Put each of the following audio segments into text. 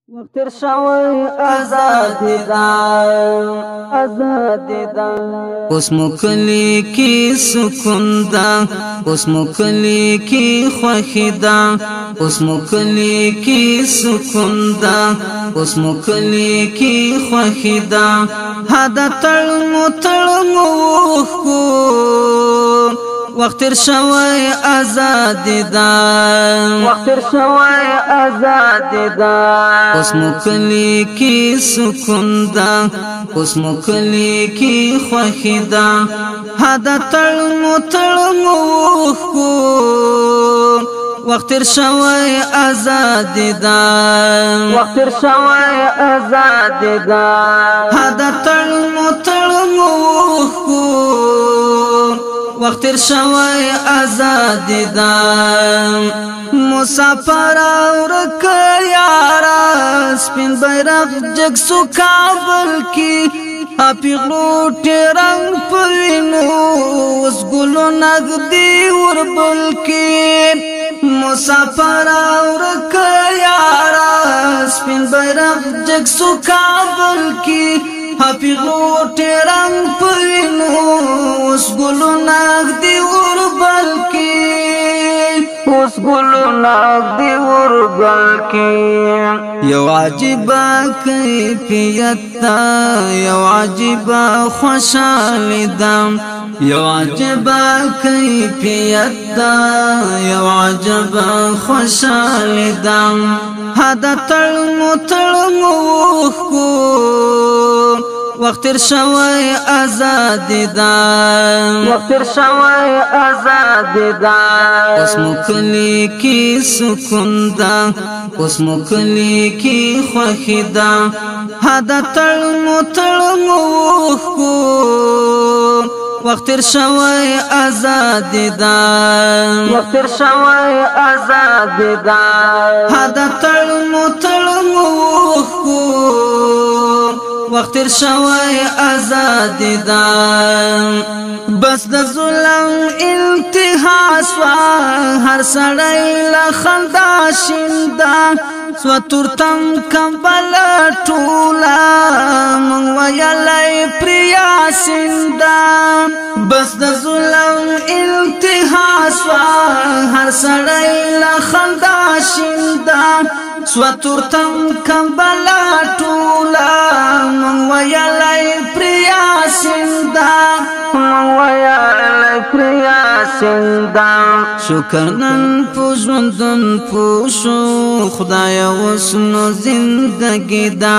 وقت شوی آزادی دا آزادی دا اوس مکلی کی سکون دا اوس مکلی کی خوخی دا اوس مکلی کی سکون دا اوس مکلی کی خوخی دا هدا تړمو کو وقت شوی آزادی دا وقت شوی آزادی دا اوس مکلی کی سکون دا اوس مکلی کی خوخی دا هدا تړمو کو وقت شوی آزادی دا وقت شوی آزادی دا هدا تړمو کو وقت شوی آزادی دا مسافر اورک یارا سپین بیرغ جگ سو کابل کی اپیغلو ټرنګ پوینو اس ګلو نغدی وربل کی مسافر اورک یارا سپین بیرغ جگ سو کابل کی اپیغلو ټرنګ پوینو اس ګلو نغدی وربل کی اس ګلو نغدی وربل کی یو عجیب کیفیت یو عجیب خوشحالی دم یو عجیب کیفیت یو عجیب خوشحالی دم هدا تړمو کو وقت شوی آزادی دا وقت شوی آزادی دا اوس مکلی کی سکون دا اوس مکلی کی خوخی دا هدا تړمو کو وقت شوی آزادی دا وقت شوی آزادی دا هدا تړمو کو وقت شوی آزادی دا بس د ظلم انتها سوا هر سړی له خندا شیندا سو تورتم کمبل ټولا مونږ ویلای پریا سیندا بس د ظلم انتها سوا هر سړی له خندا شیندا سو تورتم کمبل ټولا مونږ ویلای پریا سیندا ویلای پریا سیندا شکر نن پوژوندن پوشو خدای وسنو زندگی دا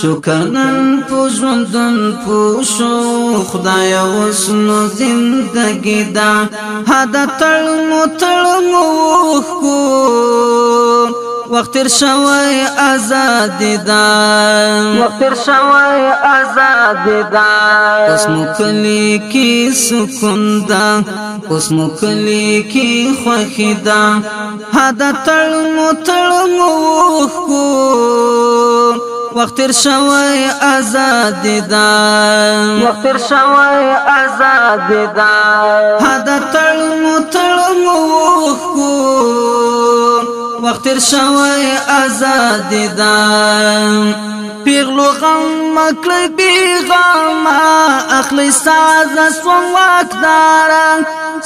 شکر نن پوژوندن پوشو خدای وسنو زندگی دا هدا تړمو کو وقت شوی آزادی دا وقت شوی آزادی دا اوس مکلی کی سکون دا اوس مکلی کی خوخی دا هدا تړمو کو وقت شوی آزادی دا وقت شوی آزادی دا هدا تړمو کو وقت شوی آزادی دا پیغلو غم مکلی بی غم اخلی ساز سوم واکدارا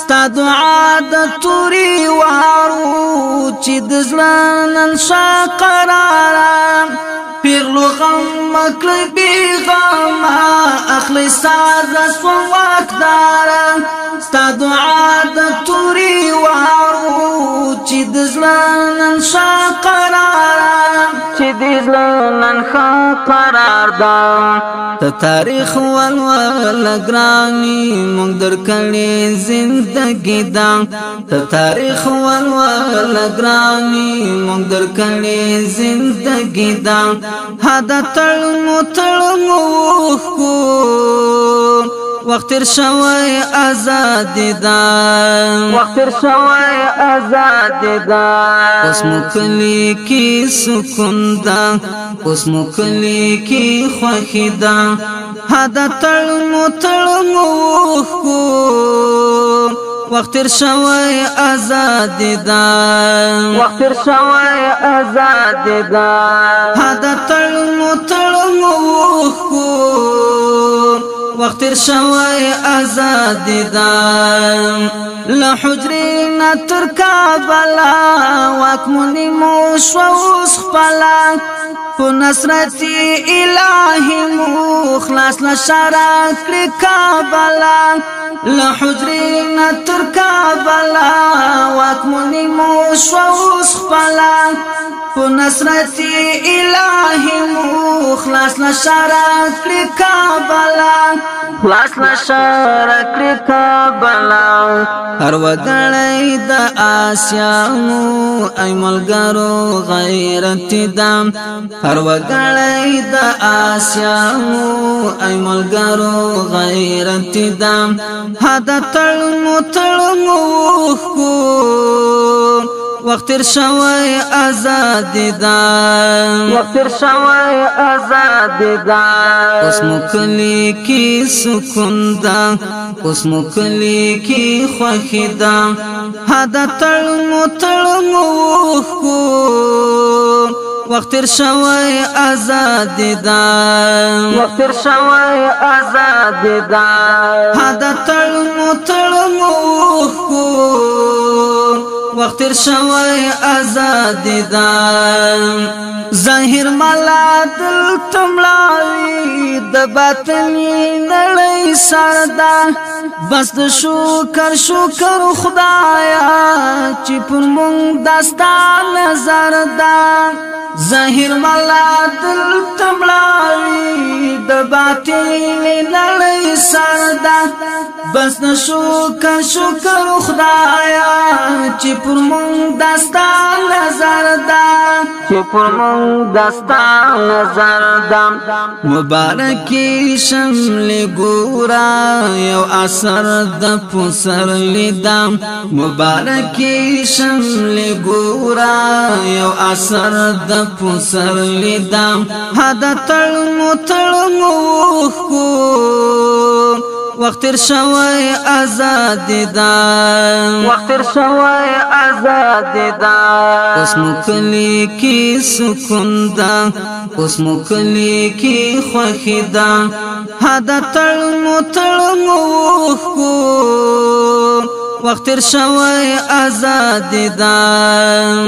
ستا دعا د توری وارو چی دزلنن شا قرارا پیغلو غم مکلی بی غم اخلی ساز سوم واکدارا ستا دعا د توری وارو چی دزلنن شا قرارا چی دزلنن شا قرار دا تا تاریخ ولول گرانی مونږ درکړې زندگی دا تا تاریخ ولول گرانی مونږ درکړې زندگی دا هدا تړمو کو وقت شوی آزادی دا وقت شوی آزادی دا اوس مکلی کی سکون دا اوس مکلی کی خوخی دا هدا تړمو کو وقت تیر شوی آزاد دا وقت تیر شوی آزاد دا هدا تړمو وقت تیر شوی آزاد دا لحجرنا تر کابلا واکمونی موشوس خپلا په نصرتی الہی مخلص لشارک کابلا لحجرنا تر کابلا واکمونی موشوس خپلا په نصرتی الہی مخلص لشارک کابلا خلاص لشارک کابلا هر وګړی د آسیانو ای ملګرو غیرت دام هر وګړی د آسیانو ای ملګرو غیرت دام هدا تړمو وقت تیر شوی آزاد دا وقت تیر شوی آزاد دا اوس مکلی کی سکون دا اوس مکلی کی خوښی دا هدا تړمو وقت تیر شوی آزاد دا وقت تیر شوی آزاد دا هدا تړمو وقت تیر شوی آزاد دا ظاهر ملا دل تملاوی د باطنی نړۍ سردا بس د شکر خدایا چې پر مونږ داستا نظر دا ظاهر ملا دل تملاوی د باطنی نړۍ سردا بس د شکر خدایا چې پر مونږ داستا نظر دا چې پر مونږ داستا نظر دا مبارکی شمل ګورا یو اثر د پسر لیدم مبارکی شمل ګورا یو اثر د پسر لیدم هدا تړمو وقت تیر شوی آزاد دا وقت تیر شوی آزاد دا اوس مکلی کی سکون دا اوس مکلی کی خوښی دا هدا تړمو وقت تیر شوی آزاد دا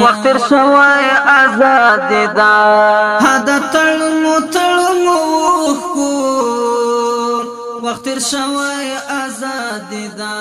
وقت تیر شوی آزاد دا هدا تړمو وقت تیر شوی آزاد دا